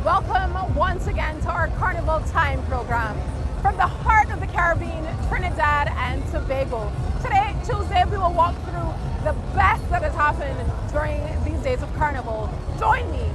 Welcome once again to our Carnival Time program. From the heart of the Caribbean, Trinidad and Tobago. Today, Tuesday, we will walk through the best that has happened during these days of Carnival. Join me.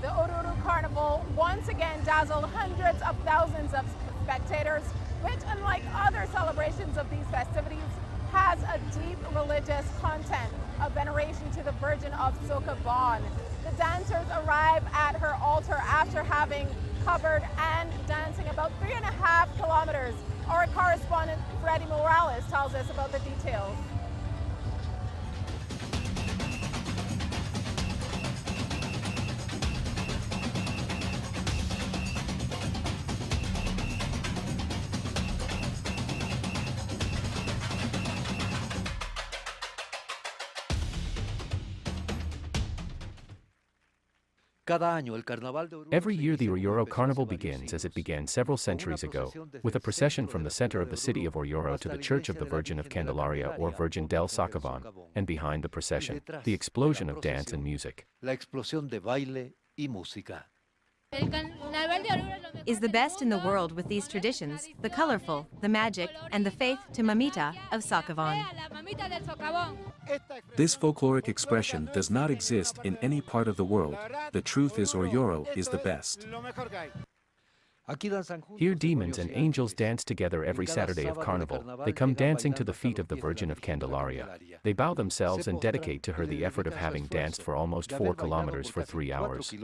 The Oruro Carnival once again dazzled hundreds of thousands of spectators, which, unlike other celebrations of these festivities, has a deep religious content of veneration to the Virgin of Socavon. The dancers arrive at her altar after having covered and dancing about 3.5 kilometers. Our correspondent Freddie Morales tells us about the details. Every year the Oruro Carnival begins as it began several centuries ago, with a procession from the center of the city of Oruro to the Church of the Virgin of Candelaria or Virgin del Socavon, and behind the procession, the explosion of dance and music. Is the best in the world with these traditions, the colorful, the magic, and the faith to Mamita of Socavon. This folkloric expression does not exist in any part of the world. The truth is Oruro is the best. Here demons and angels dance together every Saturday of Carnival. They come dancing to the feet of the Virgin of Candelaria. They bow themselves and dedicate to her the effort of having danced for almost 4 kilometers for 3 hours.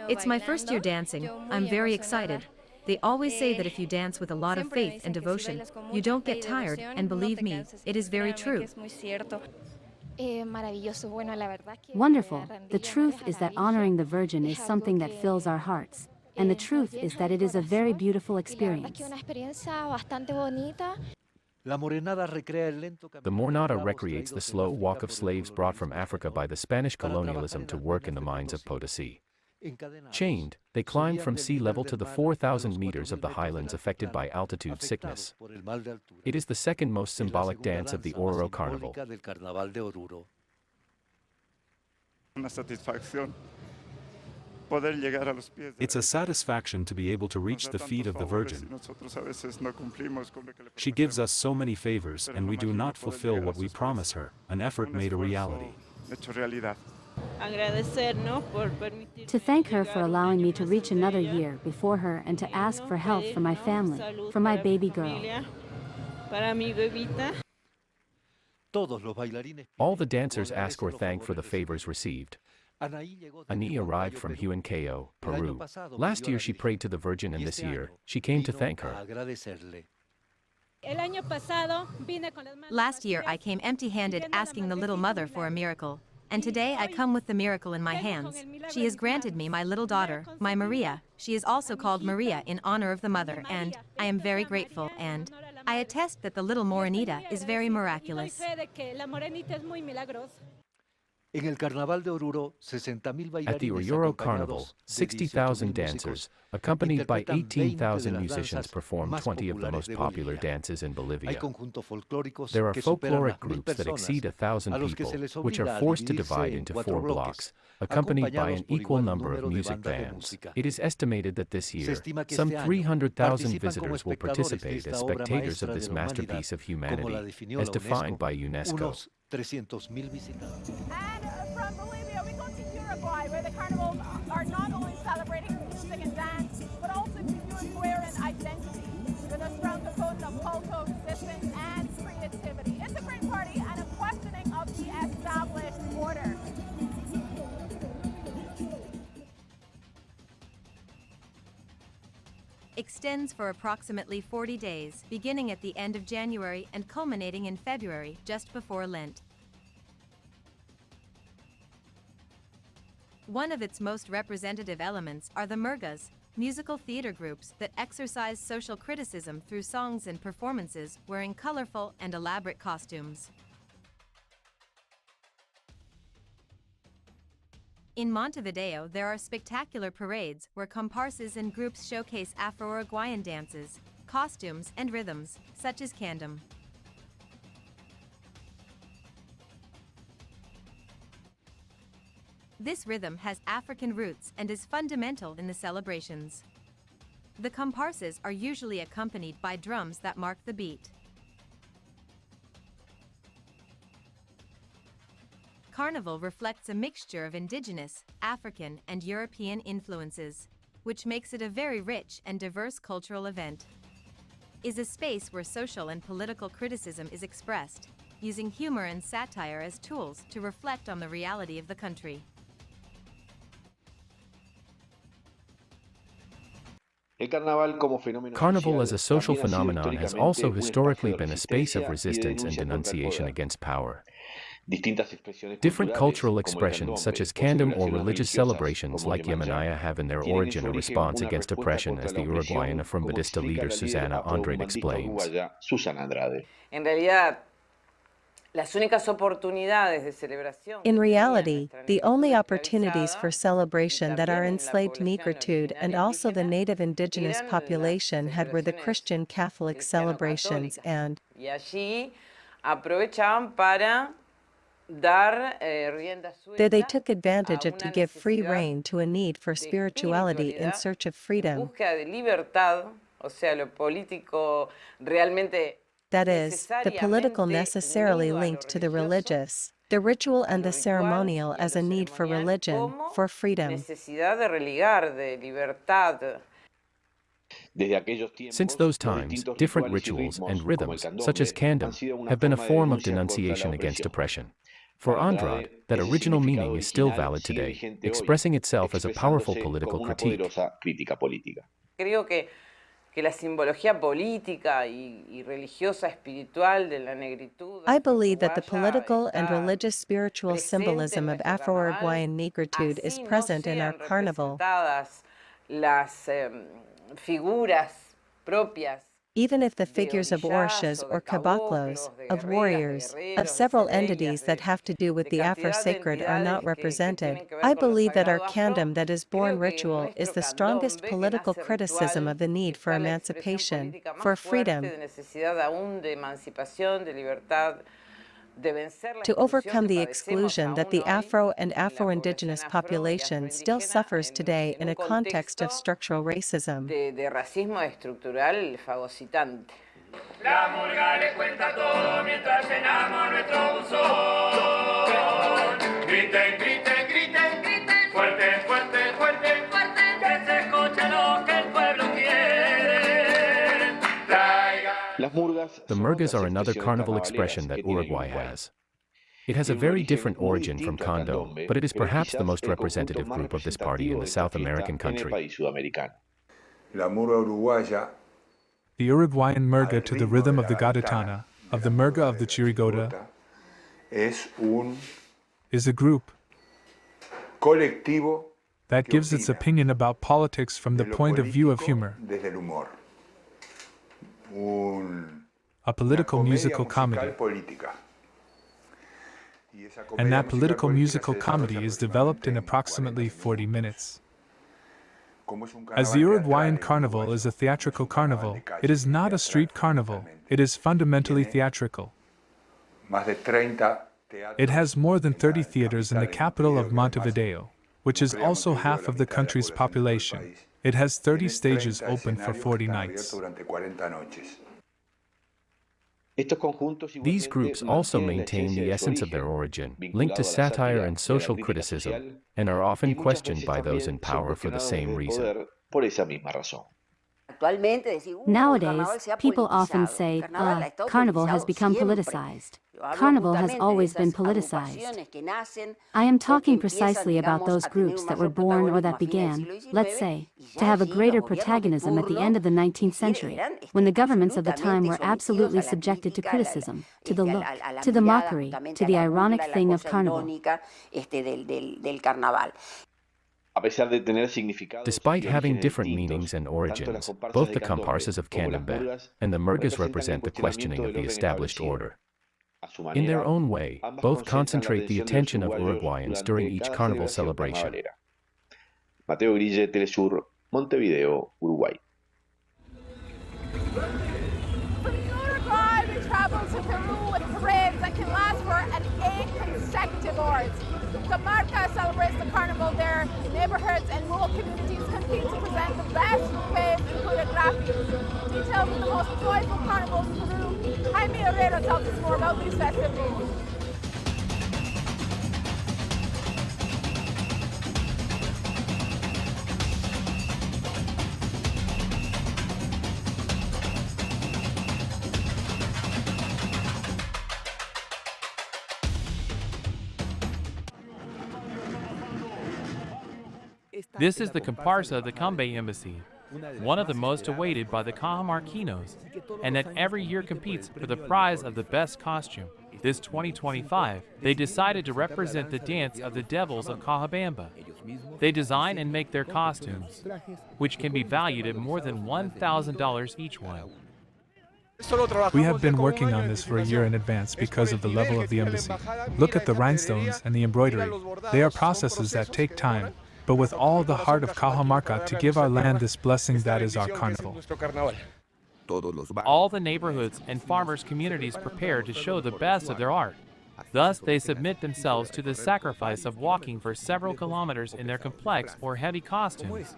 It's my first year dancing. I'm very excited. They always say that if you dance with a lot of faith and devotion, you don't get tired, and believe me, it is very true. Wonderful. The truth is that honoring the Virgin is something that fills our hearts. And the truth is that it is a very beautiful experience. The Mornada recreates the slow walk of slaves brought from Africa by the Spanish colonialism to work in the mines of Potosi. Chained, they climb from sea level to the 4,000 meters of the highlands affected by altitude sickness. It is the second most symbolic dance of the Oruro Carnival. It's a satisfaction to be able to reach the feet of the Virgin. She gives us so many favors, and we do not fulfill what we promise her, an effort made a reality. To thank her for allowing me to reach another year before her and to ask for health for my family, for my baby girl. All the dancers ask or thank for the favors received. Ani arrived from Huancayo, Peru. Last year she prayed to the Virgin, and this year, she came to thank her. Last year I came empty-handed asking the Little Mother for a miracle. And today I come with the miracle in my hands. She has granted me my little daughter, my Maria. She is also called Maria in honor of the mother, and I am very grateful, and I attest that the little Morenita is very miraculous. At the Oruro Carnival, 60,000 dancers, accompanied by 18,000 musicians, perform 20 of the most popular dances in Bolivia. There are folkloric groups that exceed 1,000 people, which are forced to divide into 4 blocks, accompanied by an equal number of music bands. It is estimated that this year, some 300,000 visitors will participate as spectators of this masterpiece of humanity, as defined by UNESCO. And from Bolivia, we go to Uruguay, where the carnivals are not only celebrating music and dance, but also Uruguayan identity, with a strong component of cultural resistance and creativity. It's a great party and a questioning of the established order. Extends for approximately 40 days, beginning at the end of January and culminating in February, just before Lent. One of its most representative elements are the murgas, musical theater groups that exercise social criticism through songs and performances wearing colorful and elaborate costumes. In Montevideo, there are spectacular parades where comparsas and groups showcase Afro-Uruguayan dances, costumes, and rhythms, such as candom. This rhythm has African roots and is fundamental in the celebrations. The comparsas are usually accompanied by drums that mark the beat. Carnival reflects a mixture of indigenous, African, and European influences, which makes it a very rich and diverse cultural event. It is a space where social and political criticism is expressed, using humor and satire as tools to reflect on the reality of the country. Carnival as a social phenomenon has also historically been a space of resistance and denunciation against power. Different cultural expressions such as candom or religious celebrations like Yemenaya have in their origin a response against oppression, as the Uruguayan Afrombadista leader Susana Andrade explains. In reality, the only opportunities for celebration that our enslaved negritude and also the native indigenous population had were the Christian Catholic celebrations and there they took advantage of to give free rein to a need for spirituality in search of freedom. That is, the political necessarily linked to the religious, the ritual and the ceremonial as a need for religion, for freedom. Since those times, different rituals and rhythms, such as candom, have been a form of denunciation against oppression. For Andrade, that original meaning is still valid today, expressing itself as a powerful political critique. I believe that the political and religious spiritual symbolism of Afro-Uruguayan negritude is present in our carnival. Even if the figures of orishas or caboclos, of warriors, of several entities that have to do with the Afro-sacred are not represented, I believe that our candom that is born ritual is the strongest political criticism of the need for emancipation, for freedom, to overcome the exclusion that the Afro and Afro-Indigenous population still suffers today in a context of structural racism. The murgas are another carnival expression that Uruguay has. It has a very different origin from Condo, but it is perhaps the most representative group of this party in the South American country. The Uruguayan murga to the rhythm of the gaditana, of the murga of the chirigota, is a group that gives its opinion about politics from the point of view of humor. A political musical comedy. And that political musical comedy is developed in approximately 40 minutes. As the Uruguayan carnival is a theatrical carnival, it is not a street carnival, it is fundamentally theatrical. It has more than 30 theaters in the capital of Montevideo, which is also half of the country's population. It has 30 stages open for 40 nights. These groups also maintain the essence of their origin, linked to satire and social criticism, and are often questioned by those in power for the same reason. Nowadays, people often say, Carnival has become politicized. Carnival has always been politicized. I am talking precisely about those groups that were born or that began, let's say, to have a greater protagonism at the end of the 19th century, when the governments of the time were absolutely subjected to criticism, to the look, to the mockery, to the ironic thing of Carnival. Despite having different meanings and origins, both the comparsas of Candombe and the murgas represent the questioning of the established order. In their own way, both concentrate the attention of Uruguayans during each carnival celebration. Mateo Grille, Telesur, Montevideo, Uruguay. From Uruguay, we travel to Peru with parades that can last for 8 consecutive hours. Cajamarca celebrates the carnival there. Neighborhoods and rural communities compete to present the best waves and choreographies. Details of the most joyful carnival in Peru. Jaime Herrera tells us more about these festivities. This is the comparsa of the Cambay Embassy, one of the most awaited by the Cajamarquinos, and that every year competes for the prize of the best costume. This 2025, they decided to represent the dance of the devils of Cajabamba. They design and make their costumes, which can be valued at more than $1,000 each one. We have been working on this for a year in advance because of the level of the embassy. Look at the rhinestones and the embroidery. They are processes that take time, but with all the heart of Cajamarca to give our land this blessing that is our carnival. All the neighborhoods and farmers' communities prepare to show the best of their art. Thus, they submit themselves to the sacrifice of walking for several kilometers in their complex or heavy costumes,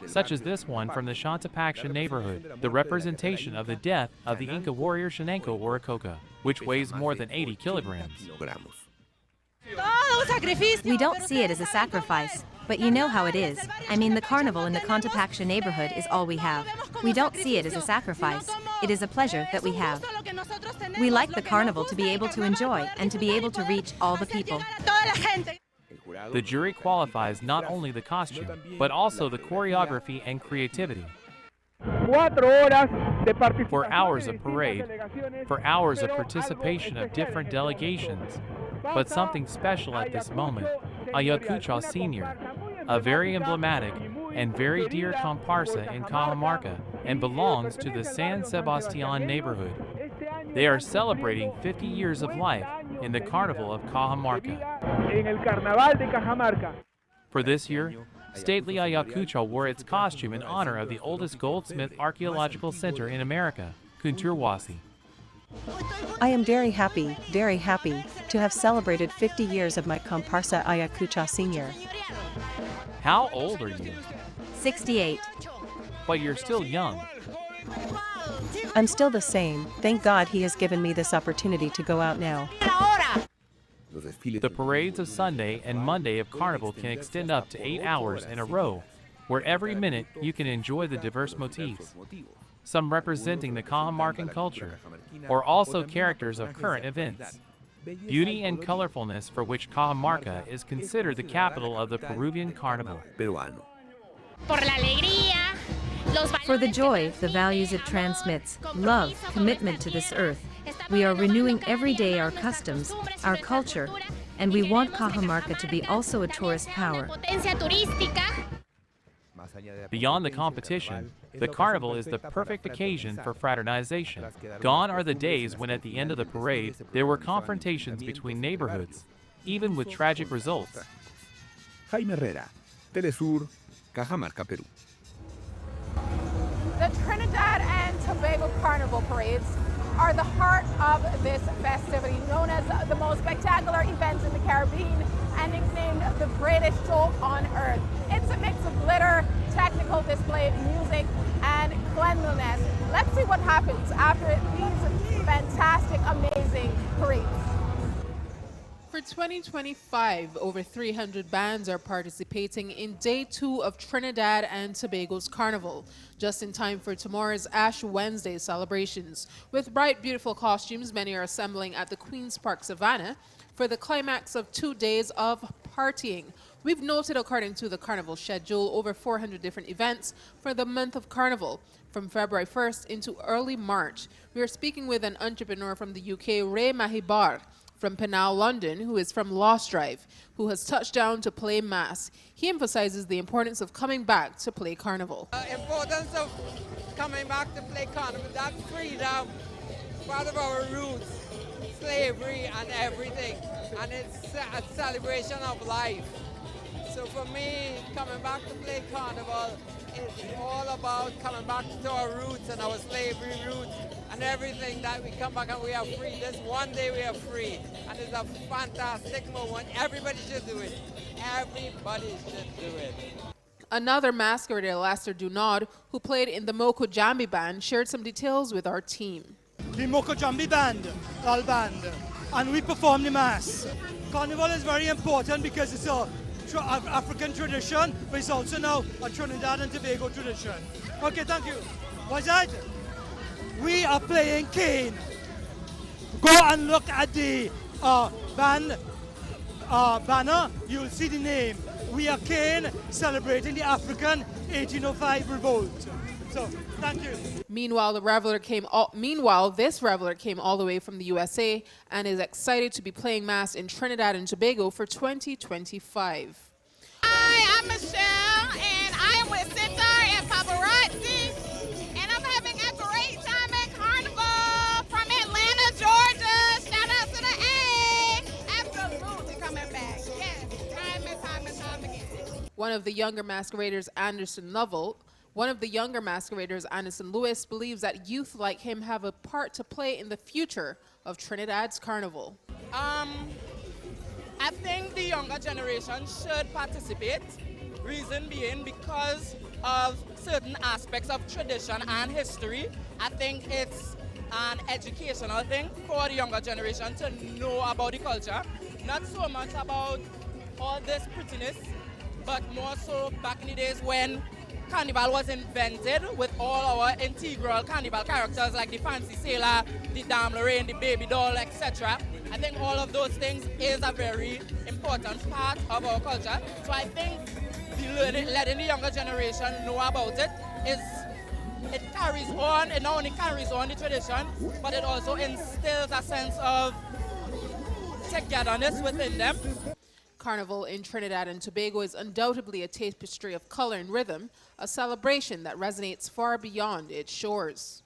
such as this one from the Chantapaksha neighborhood, the representation of the death of the Inca warrior Shenango Oracoca, which weighs more than 80 kilograms. We don't see it as a sacrifice, but you know how it is. I mean, the carnival in the Chantapaksha neighborhood is all we have. We don't see it as a sacrifice. It is a pleasure that we have. We like the carnival to be able to enjoy and to be able to reach all the people. The jury qualifies not only the costume, but also the choreography and creativity. For hours of parade, for hours of participation of different delegations, but something special at this moment, Ayacucho Sr., a very emblematic and very dear comparsa in Cajamarca and belongs to the San Sebastián neighborhood. They are celebrating 50 years of life in the Carnival of Cajamarca. For this year, stately Ayacucho wore its costume in honor of the oldest goldsmith archaeological center in America, Kunturwasi. I am very happy to have celebrated 50 years of my comparsa Ayacucho Sr. How old are you? 68. But you're still young. I'm still the same. Thank God he has given me this opportunity to go out now. The parades of Sunday and Monday of Carnival can extend up to 8 hours in a row, where every minute you can enjoy the diverse motifs, some representing the Cajamarcan culture, or also characters of current events. Beauty and colorfulness for which Cajamarca is considered the capital of the Peruvian Carnival. For the joy, the values it transmits, love, commitment to this earth. We are renewing every day our customs, our culture, and we want Cajamarca to be also a tourist power. Beyond the competition, the carnival is the perfect occasion for fraternization. Gone are the days when at the end of the parade, there were confrontations between neighborhoods, even with tragic results. Jaime Herrera, Telesur, Cajamarca, Peru. The Trinidad and Tobago Carnival parades are the heart of this festivity, known as the most spectacular events in the Caribbean and nicknamed the greatest show on earth. It's a mix of glitter, technical display, music, and cleanliness. Let's see what happens after these fantastic, amazing parades. For 2025, over 300 bands are participating in Day 2 of Trinidad and Tobago's Carnival, just in time for tomorrow's Ash Wednesday celebrations. With bright, beautiful costumes, many are assembling at the Queen's Park Savannah for the climax of 2 days of partying. We've noted, according to the Carnival schedule, over 400 different events for the month of Carnival, from February 1st into early March. We are speaking with an entrepreneur from the UK, Ray Mahibar, from Penal, London, who is from Lost Drive, who has touched down to play Mass. He emphasizes the importance of coming back to play Carnival. Importance of coming back to play Carnival, that freedom, part of our roots, slavery and everything, and it's a celebration of life. So for me, coming back to play Carnival is all about coming back to our roots and our slavery roots and everything that we come back and we are free. This one day we are free, and it's a fantastic moment. Everybody should do it. Everybody should do it. Another masquerader, Lester Dunod, who played in the Moko Jambi Band, shared some details with our team. The Moko Jambi Band, all band, and we perform the Mass. Carnival is very important because it's a African tradition, but it's also now a Trinidad and Tobago tradition. Okay, thank you. What's that? We are playing Cane. Go and look at the band banner, you'll see the name. We are Cane, celebrating the African 1805 revolt. So, thank you. Meanwhile, this reveler came all the way from the USA and is excited to be playing Mass in Trinidad and Tobago for 2025. Hi, I'm Michelle, and I am with Center and Paparazzi, and I'm having a great time at Carnival from Atlanta, Georgia. Shout out to the A. Absolutely coming back. Yes, time again. One of the younger masqueraders, Anderson Lewis, believes that youth like him have a part to play in the future of Trinidad's Carnival. I think the younger generation should participate. Reason being because of certain aspects of tradition and history. I think it's an educational thing for the younger generation to know about the culture. Not so much about all this prettiness, but more so back in the days when Carnival was invented with all our integral Carnival characters like the Fancy Sailor, the Dame Lorraine, the Baby Doll, etc. I think all of those things is a very important part of our culture. So I think letting the younger generation know about it carries on. It not only carries on the tradition, but it also instills a sense of togetherness within them. Carnival in Trinidad and Tobago is undoubtedly a tapestry of color and rhythm, a celebration that resonates far beyond its shores.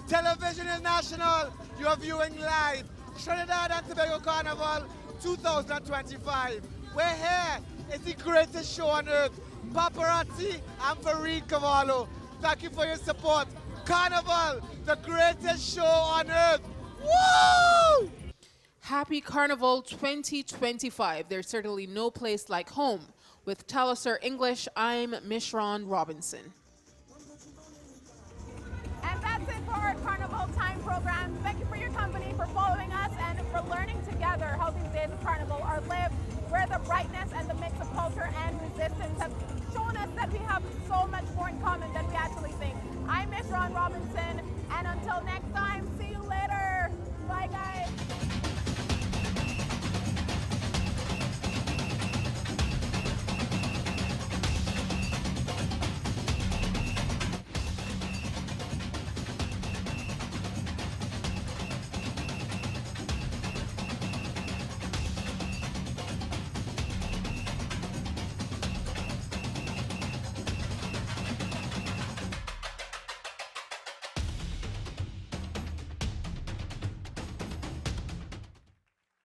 Television is national. You are viewing live Trinidad and Tobago Carnival 2025. We're here. It's the greatest show on earth. Paparazzi and Fareed Cavallo, thank you for your support. Carnival, the greatest show on earth. Woo! Happy Carnival 2025. There's certainly no place like home. With Talisker English, I'm Mishron Robinson.